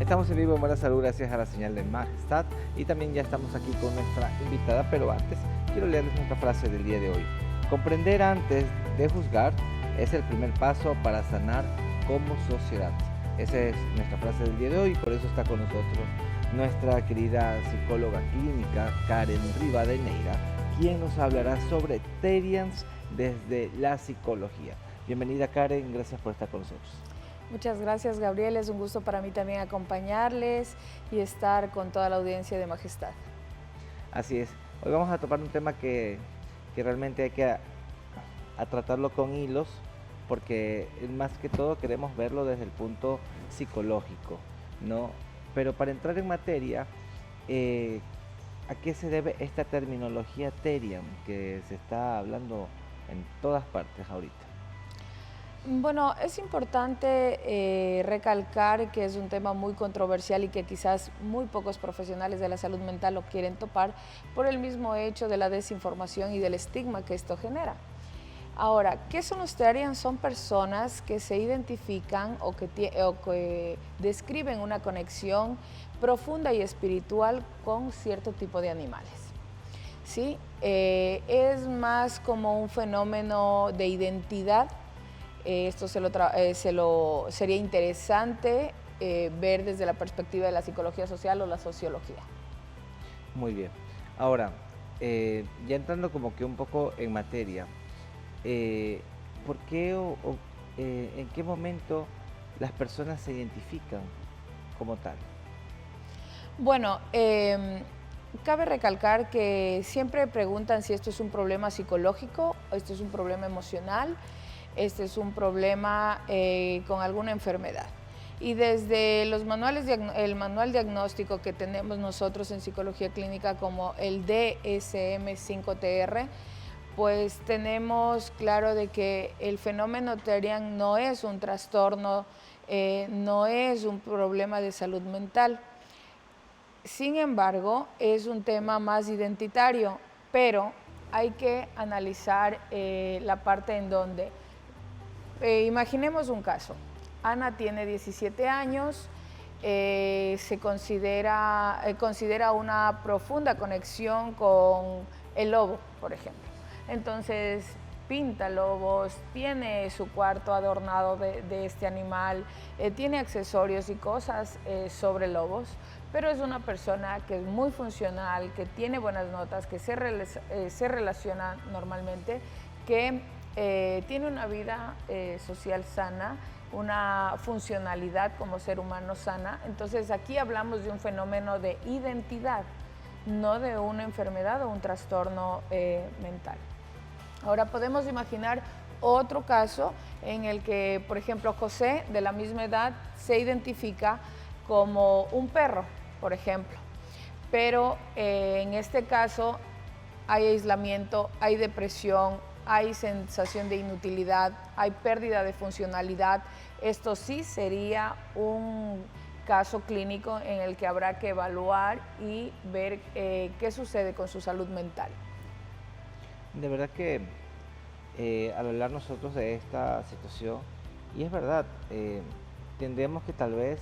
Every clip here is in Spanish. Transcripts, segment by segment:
Estamos en vivo en Buena Salud gracias a la señal de Majestad y también ya estamos aquí con nuestra invitada, pero antes quiero leerles nuestra frase del día de hoy. Comprender antes de juzgar es el primer paso para sanar como sociedad. Esa es nuestra frase del día de hoy y por eso está con nosotros nuestra querida psicóloga clínica Karen Rivadeneira, quien nos hablará sobre Therians desde la psicología. Bienvenida Karen, gracias por estar con nosotros. Muchas gracias, Gabriel. Es un gusto para mí también acompañarles y estar con toda la audiencia de Majestad. Así es. Hoy vamos a topar un tema que realmente hay que a tratarlo con hilos, porque más que todo queremos verlo desde el punto psicológico, ¿no? Pero para entrar en materia, ¿a qué se debe esta terminología Therian que se está hablando en todas partes ahorita? Bueno, es importante recalcar que es un tema muy controversial y que quizás muy pocos profesionales de la salud mental lo quieren topar por el mismo hecho de la desinformación y del estigma que esto genera. Ahora, ¿qué son los Therians? Son personas que se identifican o que describen una conexión profunda y espiritual con cierto tipo de animales. ¿Sí? Es más como un fenómeno de identidad. Esto sería interesante ver desde la perspectiva de la psicología social o la sociología. Muy bien. Ahora, ya entrando como que un poco en materia, ¿por qué en qué momento las personas se identifican como tal? Bueno, cabe recalcar que siempre preguntan si esto es un problema psicológico, esto es un problema emocional, este es un problema con alguna enfermedad. Y desde el manual diagnóstico que tenemos nosotros en psicología clínica como el DSM-5TR, pues tenemos claro de que el fenómeno Therian no es un trastorno, no es un problema de salud mental. Sin embargo, es un tema más identitario, pero hay que analizar la parte en donde imaginemos un caso. Ana tiene 17 años, considera una profunda conexión con el lobo, por ejemplo. Entonces pinta lobos, tiene su cuarto adornado de este animal, tiene accesorios y cosas sobre lobos, pero es una persona que es muy funcional, que tiene buenas notas, que se relaciona normalmente, que tiene una vida social sana, una funcionalidad como ser humano sana. Entonces aquí hablamos de un fenómeno de identidad, no de una enfermedad o un trastorno mental. Ahora podemos imaginar otro caso en el que, por ejemplo, José, de la misma edad, se identifica como un perro, por ejemplo, pero en este caso hay aislamiento, hay depresión, hay sensación de inutilidad, hay pérdida de funcionalidad. Esto sí sería un caso clínico en el que habrá que evaluar y ver qué sucede con su salud mental. De verdad que al hablar nosotros de esta situación, y es verdad, tendríamos que tal vez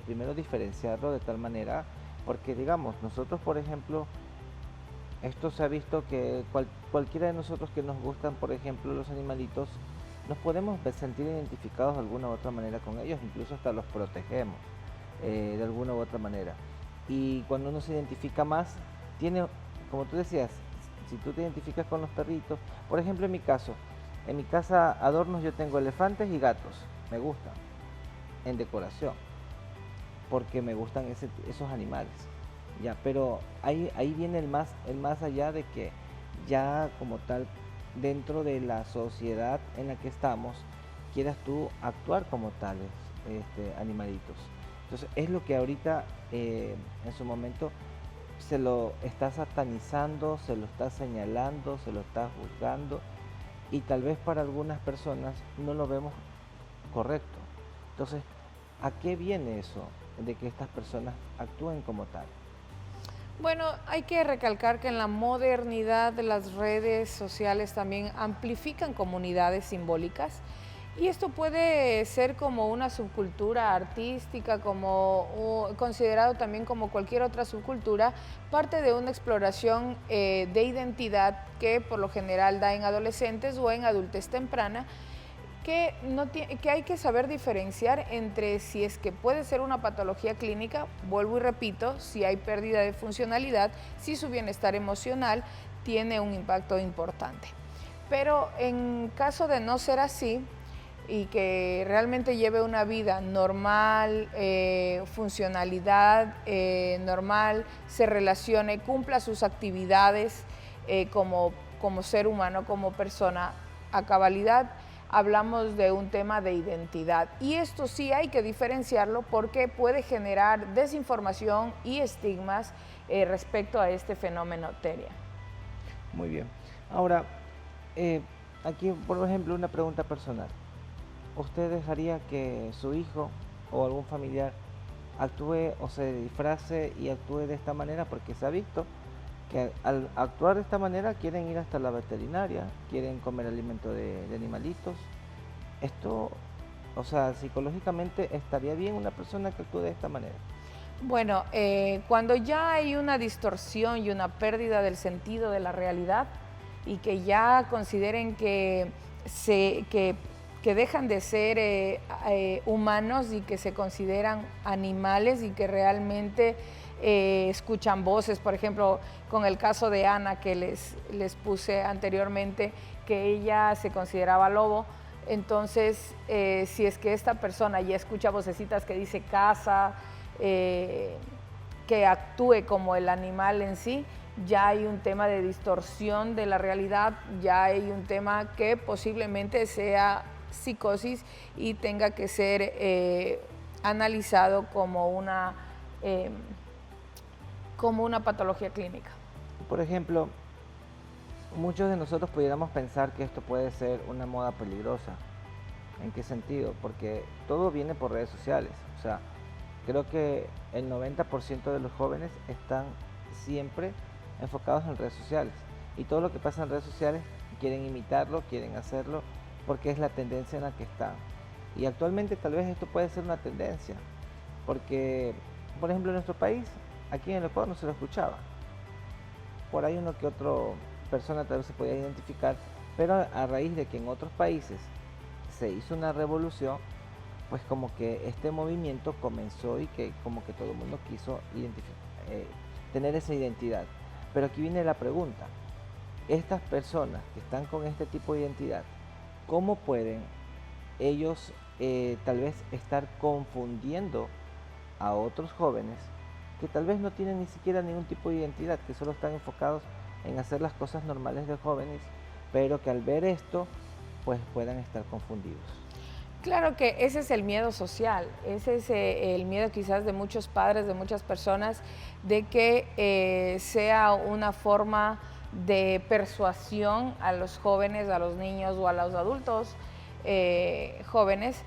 primero diferenciarlo de tal manera, porque digamos, nosotros por ejemplo, esto se ha visto que cualquiera de nosotros que nos gustan, por ejemplo, los animalitos, nos podemos sentir identificados de alguna u otra manera con ellos, incluso hasta los protegemos de alguna u otra manera. Y cuando uno se identifica más, tiene, como tú decías, si tú te identificas con los perritos, por ejemplo en mi caso, en mi casa adornos yo tengo elefantes y gatos, me gustan, en decoración, porque me gustan esos animales. Ya, pero ahí viene el más allá de que ya como tal, dentro de la sociedad en la que estamos, quieras tú actuar como tales animalitos. Entonces es lo que ahorita en su momento se lo está satanizando, se lo está señalando, se lo está juzgando y tal vez para algunas personas no lo vemos correcto. Entonces, ¿a qué viene eso de que estas personas actúen como tal? Bueno, hay que recalcar que en la modernidad de las redes sociales también amplifican comunidades simbólicas Y esto puede ser como una subcultura artística, como considerado también como cualquier otra subcultura, parte de una exploración de identidad que por lo general da en adolescentes o en adultez temprana, que, que hay que saber diferenciar entre si es que puede ser una patología clínica, vuelvo y repito, si hay pérdida de funcionalidad, si su bienestar emocional tiene un impacto importante. Pero en caso de no ser así, y que realmente lleve una vida normal, funcionalidad normal, se relacione, cumpla sus actividades como ser humano, como persona a cabalidad, hablamos de un tema de identidad. Y esto sí hay que diferenciarlo porque puede generar desinformación y estigmas respecto a este fenómeno TERIA. Muy bien. Ahora, aquí, por ejemplo, una pregunta personal. ¿Usted dejaría que su hijo o algún familiar actúe o se disfrace y actúe de esta manera? Porque se ha visto que al actuar de esta manera quieren ir hasta la veterinaria, quieren comer alimento de animalitos. Esto, o sea, psicológicamente, ¿estaría bien una persona que actúe de esta manera? Bueno, cuando ya hay una distorsión y una pérdida del sentido de la realidad y que ya consideren que dejan de ser humanos y que se consideran animales y que realmente escuchan voces, por ejemplo, con el caso de Ana que les puse anteriormente, que ella se consideraba lobo. Entonces, si es que esta persona ya escucha vocecitas que dice caza, que actúe como el animal en sí, ya hay un tema de distorsión de la realidad, ya hay un tema que posiblemente sea psicosis y tenga que ser analizado como una patología clínica. Por ejemplo, muchos de nosotros pudiéramos pensar que esto puede ser una moda peligrosa. ¿En qué sentido? Porque todo viene por redes sociales. O sea, creo que el 90% de los jóvenes están siempre enfocados en redes sociales. Y todo lo que pasa en redes sociales quieren imitarlo, quieren hacerlo, porque es la tendencia en la que están. Y actualmente tal vez esto puede ser una tendencia. Porque, por ejemplo, en nuestro país, aquí en el Ecuador no se lo escuchaba. Por ahí uno que otro persona tal vez se podía identificar, pero a raíz de que en otros países se hizo una revolución, pues como que este movimiento comenzó y que como que todo el mundo quiso tener esa identidad. Pero aquí viene la pregunta, estas personas que están con este tipo de identidad, ¿cómo pueden ellos tal vez estar confundiendo a otros jóvenes que tal vez no tienen ni siquiera ningún tipo de identidad, que solo están enfocados en hacer las cosas normales de jóvenes, pero que al ver esto, pues puedan estar confundidos? Claro que ese es el miedo social, ese es el miedo quizás de muchos padres, de muchas personas, de que sea una forma de persuasión a los jóvenes, a los niños o a los adultos jóvenes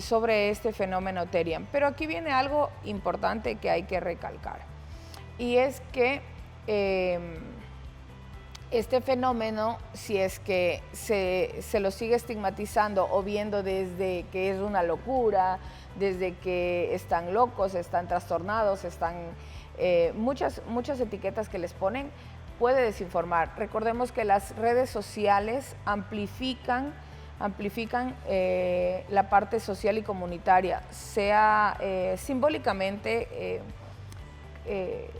sobre este fenómeno TERIA. Pero aquí viene algo importante que hay que recalcar, y es que este fenómeno, si es que se lo sigue estigmatizando o viendo desde que es una locura, desde que están locos, están trastornados, están muchas etiquetas que les ponen, puede desinformar. Recordemos que las redes sociales amplifican la parte social y comunitaria, sea simbólicamente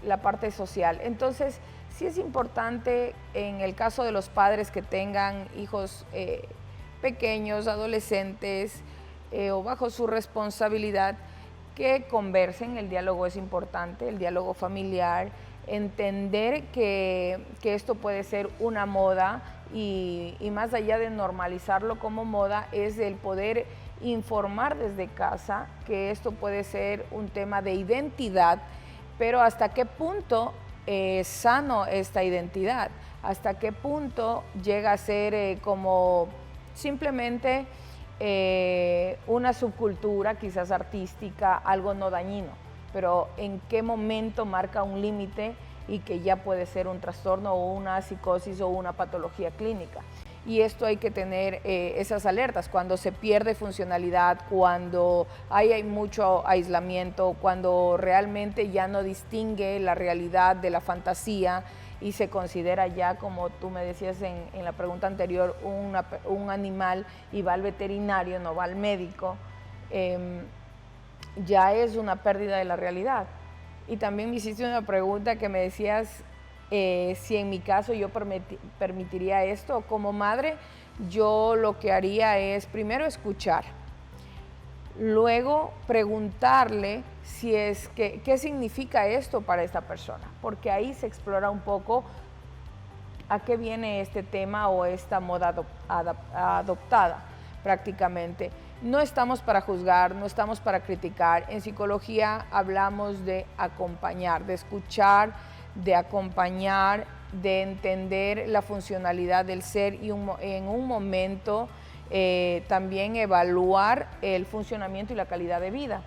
la parte social. Entonces, sí es importante en el caso de los padres que tengan hijos pequeños, adolescentes o bajo su responsabilidad, que conversen. El diálogo es importante, el diálogo familiar, entender que esto puede ser una moda y más allá de normalizarlo como moda, es el poder informar desde casa que esto puede ser un tema de identidad, pero hasta qué punto es sano esta identidad, hasta qué punto llega a ser como simplemente una subcultura, quizás artística, algo no dañino, pero en qué momento marca un límite y que ya puede ser un trastorno o una psicosis o una patología clínica. y esto hay que tener esas alertas cuando se pierde funcionalidad, cuando hay mucho aislamiento, cuando realmente ya no distingue la realidad de la fantasía y se considera ya, como tú me decías en la pregunta anterior, un animal y va al veterinario, no va al médico, ya es una pérdida de la realidad. Y también me hiciste una pregunta que me decías si en mi caso yo permitiría esto. Como madre, yo lo que haría es primero escuchar, luego preguntarle si es que, qué significa esto para esta persona, porque ahí se explora un poco a qué viene este tema o esta moda adoptada prácticamente. No estamos para juzgar, no estamos para criticar. En psicología hablamos de acompañar, de escuchar, de acompañar, de entender la funcionalidad del ser y en un momento también evaluar el funcionamiento y la calidad de vida.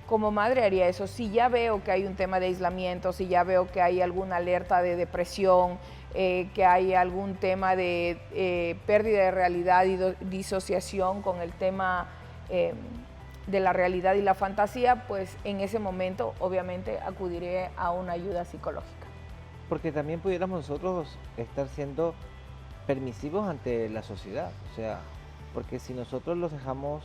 Como madre haría eso. Si ya veo que hay un tema de aislamiento, si ya veo que hay alguna alerta de depresión, que hay algún tema de pérdida de realidad y disociación con el tema de la realidad y la fantasía, pues en ese momento obviamente acudiré a una ayuda psicológica. Porque también pudiéramos nosotros estar siendo permisivos ante la sociedad, o sea, porque si nosotros los dejamos,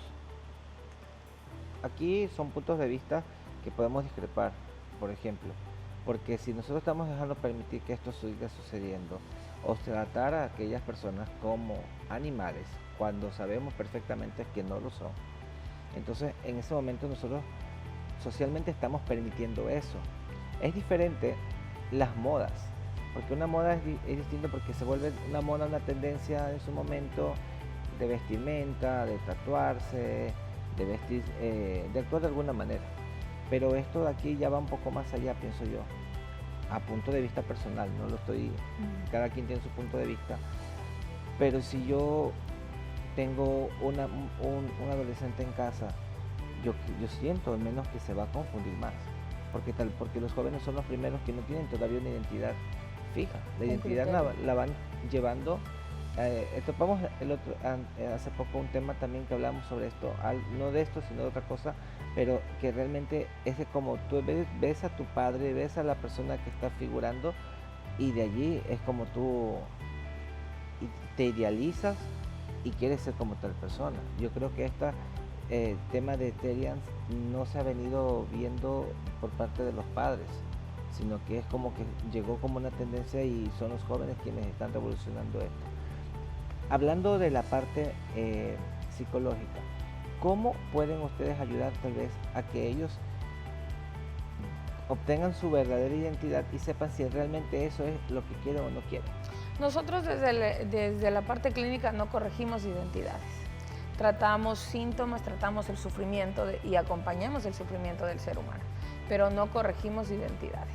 aquí son puntos de vista que podemos discrepar, por ejemplo, porque si nosotros estamos dejando permitir que esto siga sucediendo, o tratar a aquellas personas como animales, cuando sabemos perfectamente que no lo son, entonces en ese momento nosotros socialmente estamos permitiendo eso. Es diferente las modas, porque una moda es distinto porque se vuelve una moda, una tendencia en su momento de vestimenta, de tatuarse, de vestir, de actuar de alguna manera. Pero esto de aquí ya va un poco más allá, pienso yo, a punto de vista personal, no lo estoy, cada quien tiene su punto de vista, pero si yo tengo un adolescente en casa, yo siento al menos que se va a confundir más, porque los jóvenes son los primeros que no tienen todavía una identidad fija, la identidad la van llevando. Topamos hace poco un tema también que hablamos sobre esto, no de esto sino de otra cosa, pero que realmente es como tú ves a tu padre, ves a la persona que está figurando y de allí es como tú te idealizas y quieres ser como tal persona. Yo creo que este tema de Terians no se ha venido viendo por parte de los padres, sino que es como que llegó como una tendencia y son los jóvenes quienes están revolucionando esto. Hablando de la parte psicológica, ¿cómo pueden ustedes ayudar tal vez a que ellos obtengan su verdadera identidad y sepan si realmente eso es lo que quieren o no quieren? Nosotros desde la parte clínica no corregimos identidades. Tratamos síntomas, tratamos el sufrimiento y acompañamos el sufrimiento del ser humano, pero no corregimos identidades.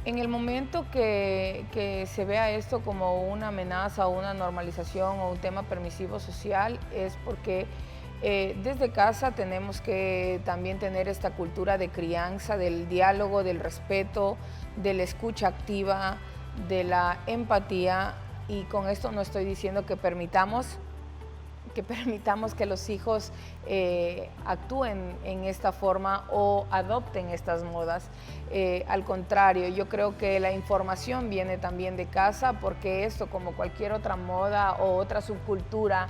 En el momento que se vea esto como una amenaza o una normalización o un tema permisivo social es porque desde casa tenemos que también tener esta cultura de crianza, del diálogo, del respeto, de la escucha activa, de la empatía, y con esto no estoy diciendo que permitamos que los hijos actúen en esta forma o adopten estas modas. Al contrario, yo creo que la información viene también de casa, porque esto, como cualquier otra moda o otra subcultura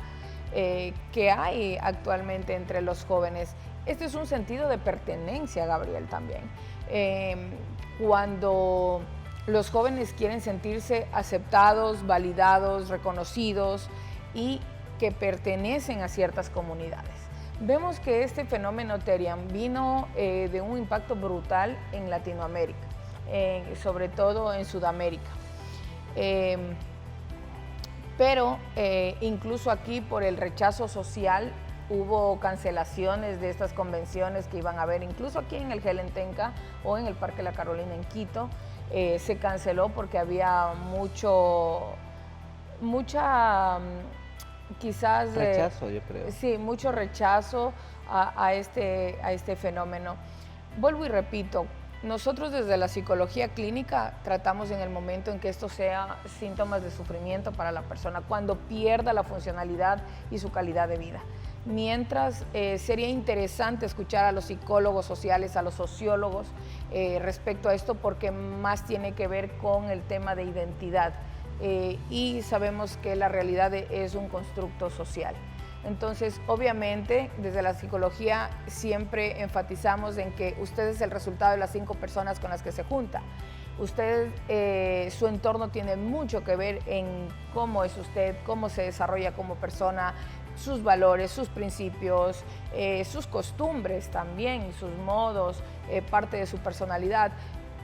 que hay actualmente entre los jóvenes, este es un sentido de pertenencia, Gabriel, también. Cuando los jóvenes quieren sentirse aceptados, validados, reconocidos y que pertenecen a ciertas comunidades. Vemos que este fenómeno Terian vino de un impacto brutal en Latinoamérica, sobre todo en Sudamérica. Pero incluso aquí, por el rechazo social, hubo cancelaciones de estas convenciones que iban a haber, incluso aquí en el Gelentenca o en el Parque La Carolina en Quito, se canceló porque había mucha quizás rechazo, yo creo. Sí, mucho rechazo a este fenómeno. Vuelvo y repito, Nosotros desde la psicología clínica tratamos en el momento en que esto sea síntomas de sufrimiento para la persona, cuando pierda la funcionalidad y su calidad de vida. Mientras sería interesante escuchar a los psicólogos sociales, a los sociólogos respecto a esto, porque más tiene que ver con el tema de identidad y sabemos que la realidad es un constructo social. Entonces, obviamente, desde la psicología siempre enfatizamos en que usted es el resultado de las 5 personas con las que se junta. Usted, su entorno tiene mucho que ver en cómo es usted, cómo se desarrolla como persona, sus valores, sus principios, sus costumbres también, sus modos, parte de su personalidad.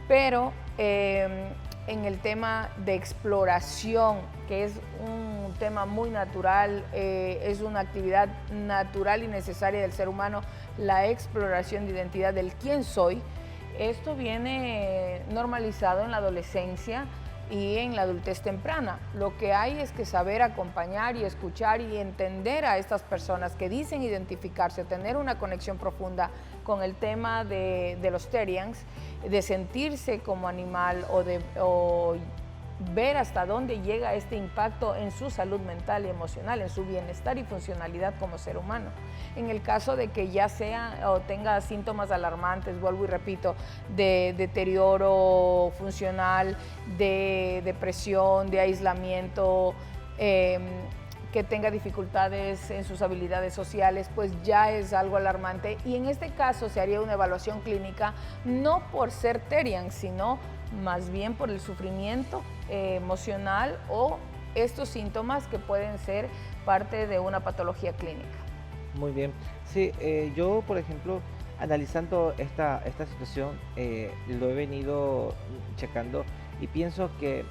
Pero en el tema de exploración, que es un tema muy natural, es una actividad natural y necesaria del ser humano, la exploración de identidad del quién soy, esto viene normalizado en la adolescencia y en la adultez temprana. Lo que hay es que saber acompañar y escuchar y entender a estas personas que dicen identificarse, tener una conexión profunda con el tema de los Therians, de sentirse como animal o ver hasta dónde llega este impacto en su salud mental y emocional, en su bienestar y funcionalidad como ser humano. En el caso de que ya sea o tenga síntomas alarmantes, vuelvo y repito, de deterioro funcional, de depresión, de aislamiento, que tenga dificultades en sus habilidades sociales, pues ya es algo alarmante. Y en este caso se haría una evaluación clínica, no por ser Therian, sino más bien por el sufrimiento emocional o estos síntomas que pueden ser parte de una patología clínica. Muy bien. Sí, yo, por ejemplo, analizando esta situación, lo he venido checando y pienso que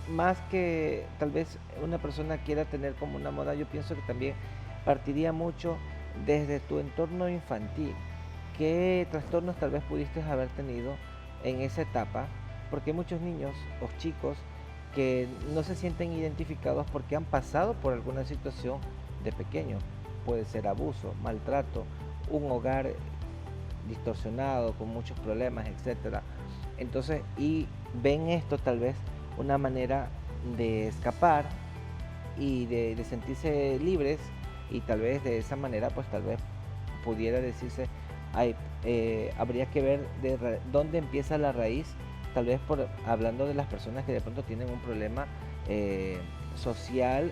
más que tal vez una persona quiera tener como una moda, yo pienso que también partiría mucho desde tu entorno infantil. ¿Qué trastornos tal vez pudiste haber tenido en esa etapa? Porque hay muchos niños o chicos que no se sienten identificados porque han pasado por alguna situación de pequeño. Puede ser abuso, maltrato, un hogar distorsionado, con muchos problemas, etcétera. Entonces, y ven esto tal vez una manera de escapar y de sentirse libres, y tal vez de esa manera pues tal vez pudiera decirse, habría que ver dónde empieza la raíz, tal vez hablando de las personas que de pronto tienen un problema social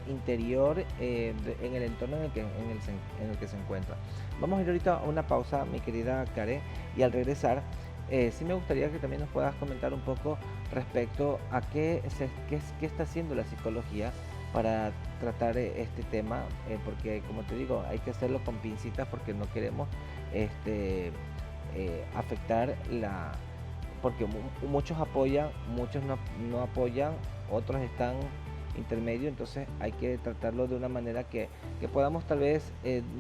interior en el entorno en el que se encuentra. Vamos a ir ahorita a una pausa, mi querida Karen, y al regresar sí me gustaría que también nos puedas comentar un poco respecto a qué está haciendo la psicología para tratar este tema, porque como te digo, hay que hacerlo con pincitas porque no queremos afectar porque muchos apoyan, muchos no apoyan, otros están intermedio, entonces hay que tratarlo de una manera que podamos tal vez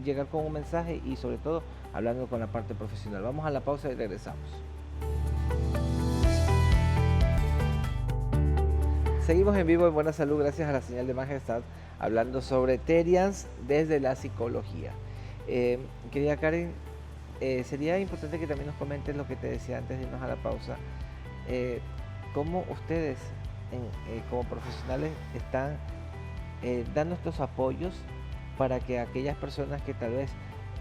llegar con un mensaje y sobre todo hablando con la parte profesional. Vamos a la pausa y regresamos. Seguimos en vivo en Buena Salud gracias a la señal de Majestad, hablando sobre Therians desde la psicología. Querida Karen, sería importante que también nos comentes lo que te decía antes de irnos a la pausa, cómo ustedes como profesionales están dando estos apoyos para que aquellas personas que tal vez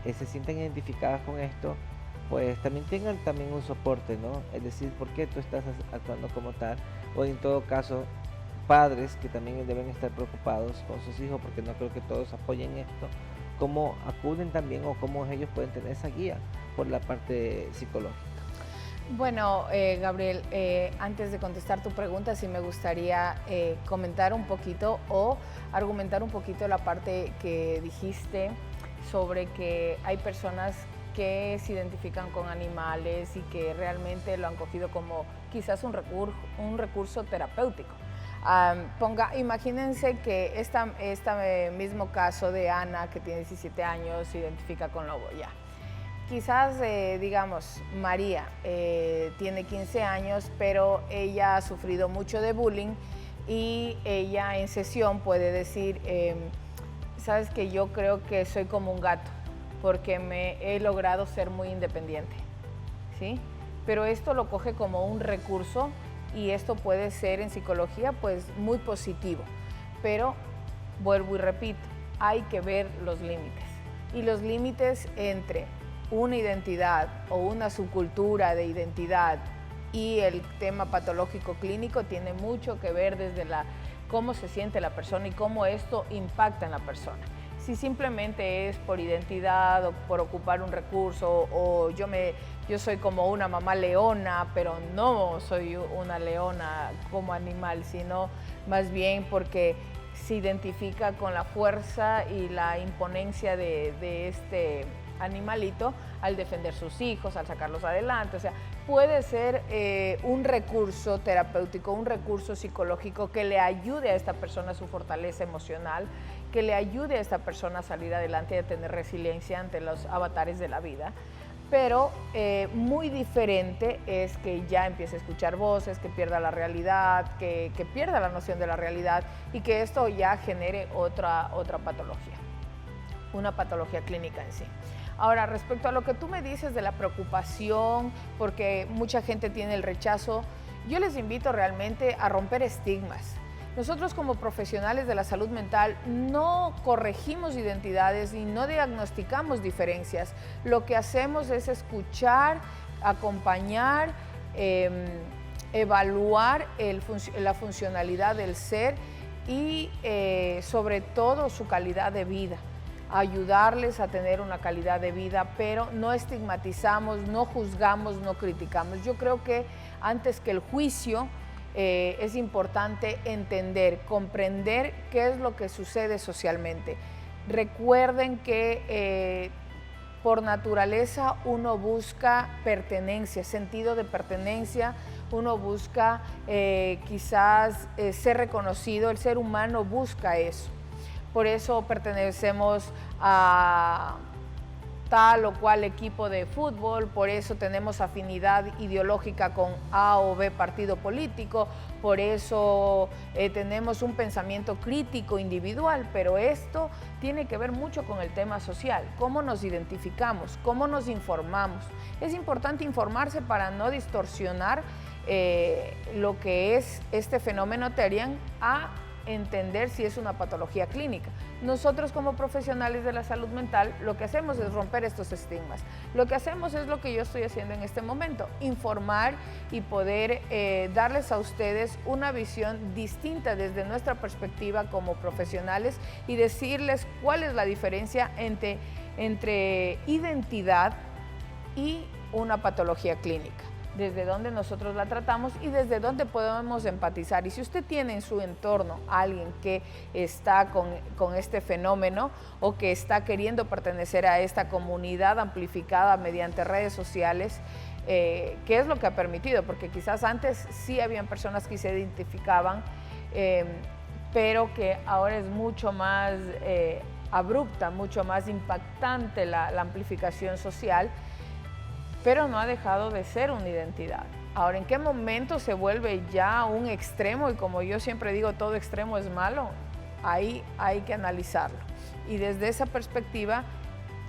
se sientan identificadas con esto, pues también tengan también un soporte, ¿no? Es decir, ¿por qué tú estás actuando como tal? O en todo caso, padres que también deben estar preocupados con sus hijos, porque no creo que todos apoyen esto, cómo acuden también o cómo ellos pueden tener esa guía por la parte psicológica. Bueno, Gabriel, antes de contestar tu pregunta, sí me gustaría comentar un poquito o argumentar un poquito la parte que dijiste sobre que hay personas que se identifican con animales y que realmente lo han cogido como quizás un recurso terapéutico. Imagínense que este mismo caso de Ana, que tiene 17 años, se identifica con lobo ya. Quizás, digamos, María tiene 15 años, pero ella ha sufrido mucho de bullying y ella en sesión puede decir, sabes que yo creo que soy como un gato, porque me he logrado ser muy independiente, ¿sí? pero esto lo coge como un recurso y esto puede ser en psicología pues muy positivo, pero vuelvo y repito, hay que ver los límites y los límites entre una identidad o una subcultura de identidad y el tema patológico clínico tiene mucho que ver desde cómo se siente la persona y cómo esto impacta en la persona. Si simplemente es por identidad o por ocupar un recurso o yo soy como una mamá leona, pero no soy una leona como animal, sino más bien porque se identifica con la fuerza y la imponencia de este animalito al defender sus hijos, al sacarlos adelante. O sea, puede ser un recurso terapéutico, un recurso psicológico que le ayude a esta persona a su fortaleza emocional, que le ayude a esta persona a salir adelante y a tener resiliencia ante los avatares de la vida. Pero muy diferente es que ya empiece a escuchar voces, que pierda la realidad, que pierda la noción de la realidad y que esto ya genere otra patología, una patología clínica en sí. Ahora, respecto a lo que tú me dices de la preocupación, porque mucha gente tiene el rechazo, yo les invito realmente a romper estigmas. Nosotros como profesionales de la salud mental no corregimos identidades y no diagnosticamos diferencias. Lo que hacemos es escuchar, acompañar, evaluar la funcionalidad del ser y sobre todo su calidad de vida. Ayudarles a tener una calidad de vida, pero no estigmatizamos, no juzgamos, no criticamos. Yo creo que antes que el juicio es importante entender, comprender qué es lo que sucede socialmente. Recuerden que por naturaleza uno busca pertenencia, sentido de pertenencia, uno busca quizás ser reconocido, el ser humano busca eso. Por eso pertenecemos a tal o cual equipo de fútbol, por eso tenemos afinidad ideológica con A o B partido político, por eso tenemos un pensamiento crítico individual, pero esto tiene que ver mucho con el tema social, cómo nos identificamos, cómo nos informamos. Es importante informarse para no distorsionar lo que es este fenómeno Therian a entender si es una patología clínica. Nosotros como profesionales de la salud mental lo que hacemos es romper estos estigmas. Lo que hacemos es lo que yo estoy haciendo en este momento, informar y poder darles a ustedes una visión distinta desde nuestra perspectiva como profesionales y decirles cuál es la diferencia entre identidad y una patología clínica, desde dónde nosotros la tratamos y desde dónde podemos empatizar. Y si usted tiene en su entorno a alguien que está con este fenómeno o que está queriendo pertenecer a esta comunidad amplificada mediante redes sociales, ¿qué es lo que ha permitido? Porque quizás antes sí habían personas que se identificaban, pero que ahora es mucho más abrupta, mucho más impactante la amplificación social, pero no ha dejado de ser una identidad. Ahora, ¿en qué momento se vuelve ya un extremo? Y como yo siempre digo, todo extremo es malo. Ahí hay que analizarlo. Y desde esa perspectiva,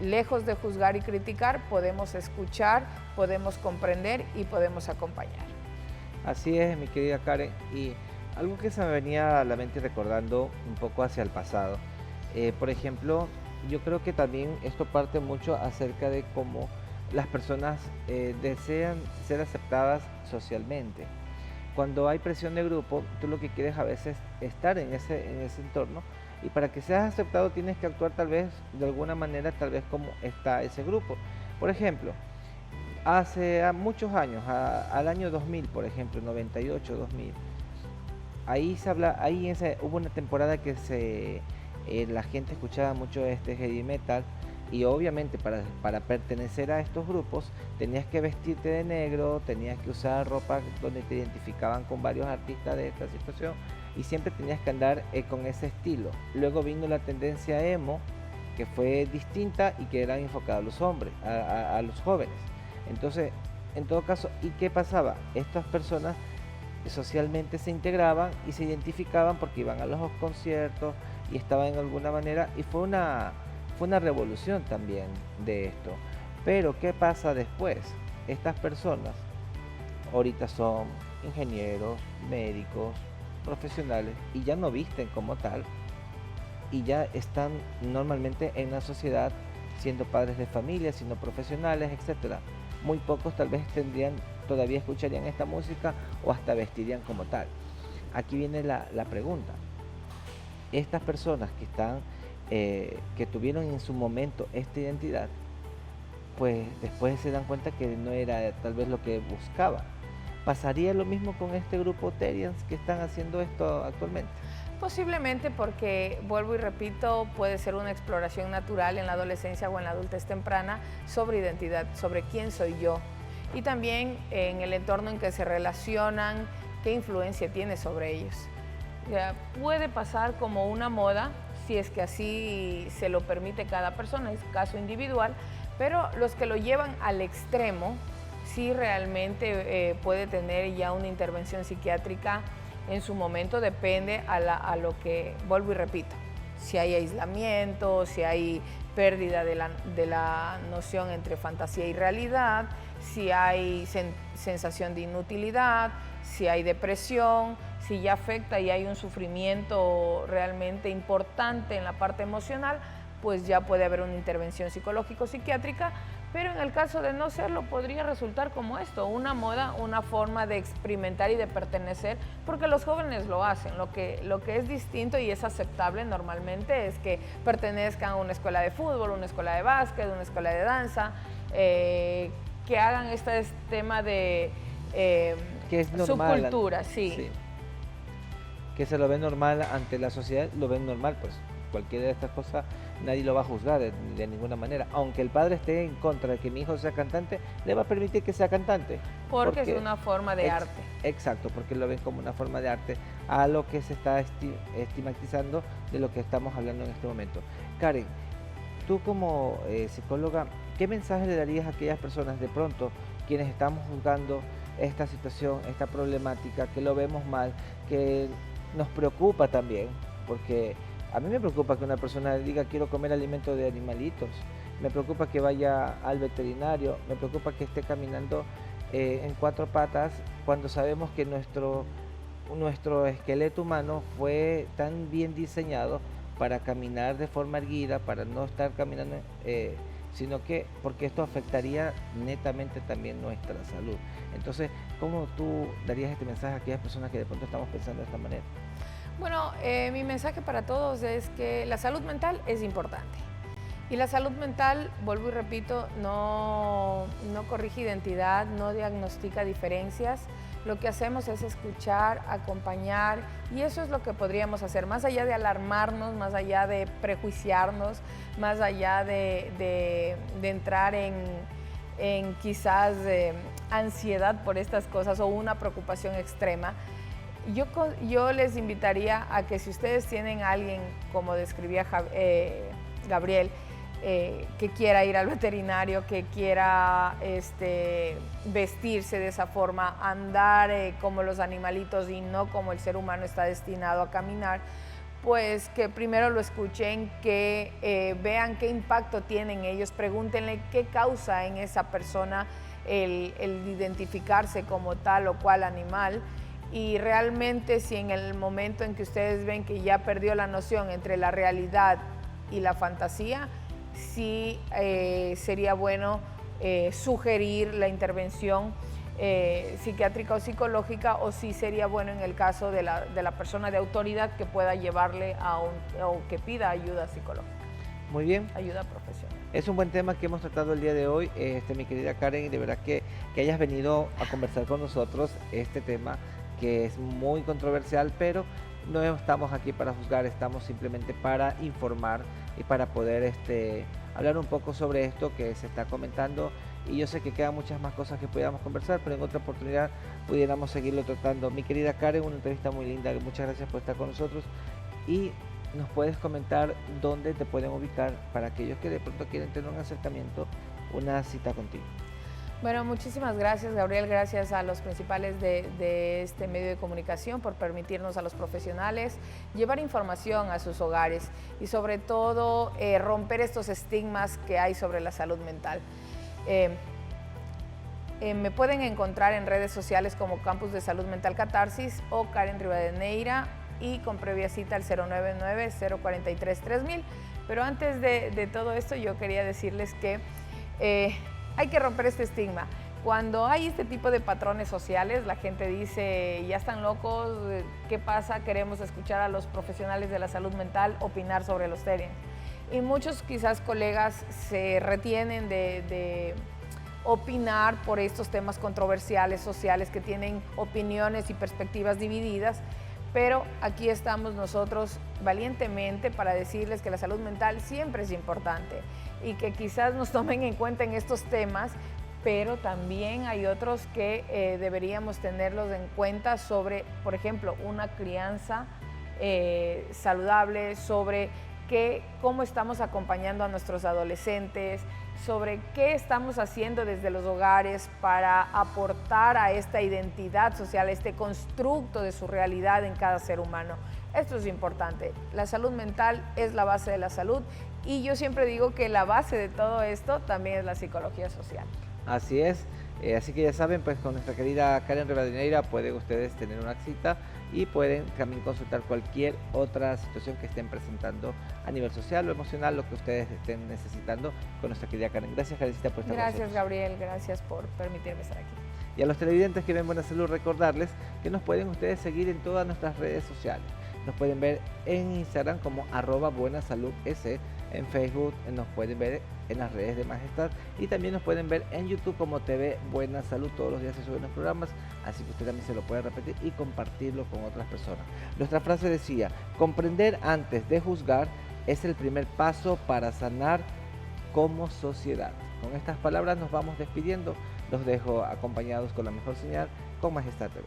lejos de juzgar y criticar, podemos escuchar, podemos comprender y podemos acompañar. Así es, mi querida Karen. Y algo que se me venía a la mente recordando un poco hacia el pasado. Por ejemplo, yo creo que también esto parte mucho acerca de cómo las personas desean ser aceptadas socialmente. Cuando hay presión de grupo, tú lo que quieres a veces es estar en ese entorno, y para que seas aceptado tienes que actuar tal vez de alguna manera, tal vez como está ese grupo. Por ejemplo, hace muchos años, al año 2000, por ejemplo, 98, 2000, hubo una temporada que la gente escuchaba mucho heavy metal. Y obviamente para pertenecer a estos grupos tenías que vestirte de negro, tenías que usar ropa donde te identificaban con varios artistas de esta situación y siempre tenías que andar con ese estilo. Luego vino la tendencia emo, que fue distinta y que era enfocada a los hombres, a los jóvenes. Entonces, en todo caso, ¿y qué pasaba? Estas personas socialmente se integraban y se identificaban porque iban a los conciertos y estaban en alguna manera, y fue una revolución también de esto. Pero ¿qué pasa después? Estas personas ahorita son ingenieros, médicos, profesionales y ya no visten como tal y ya están normalmente en la sociedad siendo padres de familia, siendo profesionales, etcétera. Muy pocos tal vez todavía escucharían esta música o hasta vestirían como tal. Aquí viene la pregunta. Estas personas que tuvieron en su momento esta identidad, pues después se dan cuenta que no era tal vez lo que buscaban. ¿Pasaría lo mismo con este grupo Terians que están haciendo esto actualmente? Posiblemente porque, vuelvo y repito, puede ser una exploración natural en la adolescencia o en la adultez temprana sobre identidad, sobre quién soy yo. Y también en el entorno en que se relacionan, qué influencia tiene sobre ellos. Ya, puede pasar como una moda, si es que así se lo permite cada persona, es caso individual, pero los que lo llevan al extremo, sí realmente puede tener ya una intervención psiquiátrica en su momento, depende a lo que, vuelvo y repito, si hay aislamiento, si hay pérdida de la noción entre fantasía y realidad, si hay sensación de inutilidad, si hay depresión, si ya afecta y hay un sufrimiento realmente importante en la parte emocional, pues ya puede haber una intervención psicológico-psiquiátrica, pero en el caso de no serlo podría resultar como esto, una moda, una forma de experimentar y de pertenecer, porque los jóvenes lo hacen. Lo que es distinto y es aceptable normalmente es que pertenezcan a una escuela de fútbol, una escuela de básquet, una escuela de danza, que hagan este tema de que es normal, subcultura, sí. Sí. Que se lo ve normal ante la sociedad, lo ven normal, pues cualquiera de estas cosas nadie lo va a juzgar de ninguna manera. Aunque el padre esté en contra de que mi hijo sea cantante, le va a permitir que sea cantante. Porque es una forma de arte. Exacto, porque lo ven como una forma de arte a lo que se está estigmatizando de lo que estamos hablando en este momento. Karen, tú como psicóloga, ¿qué mensaje le darías a aquellas personas de pronto quienes estamos juzgando esta situación, esta problemática, que lo vemos mal, que nos preocupa también? Porque a mí me preocupa que una persona diga quiero comer alimento de animalitos, me preocupa que vaya al veterinario, me preocupa que esté caminando en 4 patas cuando sabemos que nuestro esqueleto humano fue tan bien diseñado para caminar de forma erguida, para no estar caminando, sino que porque esto afectaría netamente también nuestra salud. Entonces, ¿cómo tú darías este mensaje a aquellas personas que de pronto estamos pensando de esta manera? Bueno, mi mensaje para todos es que la salud mental es importante. Y la salud mental, vuelvo y repito, no corrige identidad, no diagnostica diferencias. Lo que hacemos es escuchar, acompañar, y eso es lo que podríamos hacer, más allá de alarmarnos, más allá de prejuiciarnos, más allá de entrar en quizás ansiedad por estas cosas o una preocupación extrema. Yo les invitaría a que si ustedes tienen a alguien, como describía Gabriel, que quiera ir al veterinario, que quiera vestirse de esa forma, andar como los animalitos y no como el ser humano está destinado a caminar, pues que primero lo escuchen, que vean qué impacto tienen ellos, pregúntenle qué causa en esa persona el identificarse como tal o cual animal. Y realmente si en el momento en que ustedes ven que ya perdió la noción entre la realidad y la fantasía, sí sería bueno sugerir la intervención psiquiátrica o psicológica, o sí sería bueno en el caso de la persona de autoridad que pueda llevarle o que pida ayuda psicológica. Muy bien. Ayuda profesional. Es un buen tema que hemos tratado el día de hoy, mi querida Karen, y de verdad que hayas venido a conversar con nosotros este tema que es muy controversial, pero no estamos aquí para juzgar, estamos simplemente para informar y para poder hablar un poco sobre esto que se está comentando. Y yo sé que quedan muchas más cosas que pudiéramos conversar, pero en otra oportunidad pudiéramos seguirlo tratando. Mi querida Karen, una entrevista muy linda, muchas gracias por estar con nosotros, y nos puedes comentar dónde te pueden ubicar para aquellos que de pronto quieren tener un acercamiento, una cita contigo. Bueno, muchísimas gracias, Gabriel, gracias a los principales de este medio de comunicación por permitirnos a los profesionales llevar información a sus hogares y sobre todo romper estos estigmas que hay sobre la salud mental. Me pueden encontrar en redes sociales como Campus de Salud Mental Catarsis o Karen Rivadeneira, y con previa cita al 099-043-3000. Pero antes de todo esto, yo quería decirles que hay que romper este estigma. Cuando hay este tipo de patrones sociales, la gente dice, ya están locos, ¿qué pasa? Queremos escuchar a los profesionales de la salud mental opinar sobre los TERIANS. Y muchos quizás colegas se retienen de opinar por estos temas controversiales, sociales, que tienen opiniones y perspectivas divididas, pero aquí estamos nosotros valientemente para decirles que la salud mental siempre es importante y que quizás nos tomen en cuenta en estos temas, pero también hay otros que deberíamos tenerlos en cuenta sobre, por ejemplo, una crianza saludable, sobre cómo estamos acompañando a nuestros adolescentes, sobre qué estamos haciendo desde los hogares para aportar a esta identidad social, a este constructo de su realidad en cada ser humano. Esto es importante. La salud mental es la base de la salud y yo siempre digo que la base de todo esto también es la psicología social. Así es, así que ya saben, pues con nuestra querida Karen Rivadeneira pueden ustedes tener una cita y pueden también consultar cualquier otra situación que estén presentando a nivel social o emocional, lo que ustedes estén necesitando con nuestra querida Karen. Gracias, Karencita, por estar con nosotros. Gracias, Gabriel, gracias por permitirme estar aquí. Y a los televidentes que ven Buena Salud, recordarles que nos pueden ustedes seguir en todas nuestras redes sociales. Nos pueden ver en Instagram como @buenasaludS, en Facebook nos pueden ver en las redes de Majestad y también nos pueden ver en YouTube como TV Buena Salud. Todos los días se suben los programas, así que usted también se lo puede repetir y compartirlo con otras personas. Nuestra frase decía, comprender antes de juzgar es el primer paso para sanar como sociedad. Con estas palabras nos vamos despidiendo, los dejo acompañados con la mejor señal con Majestad TV.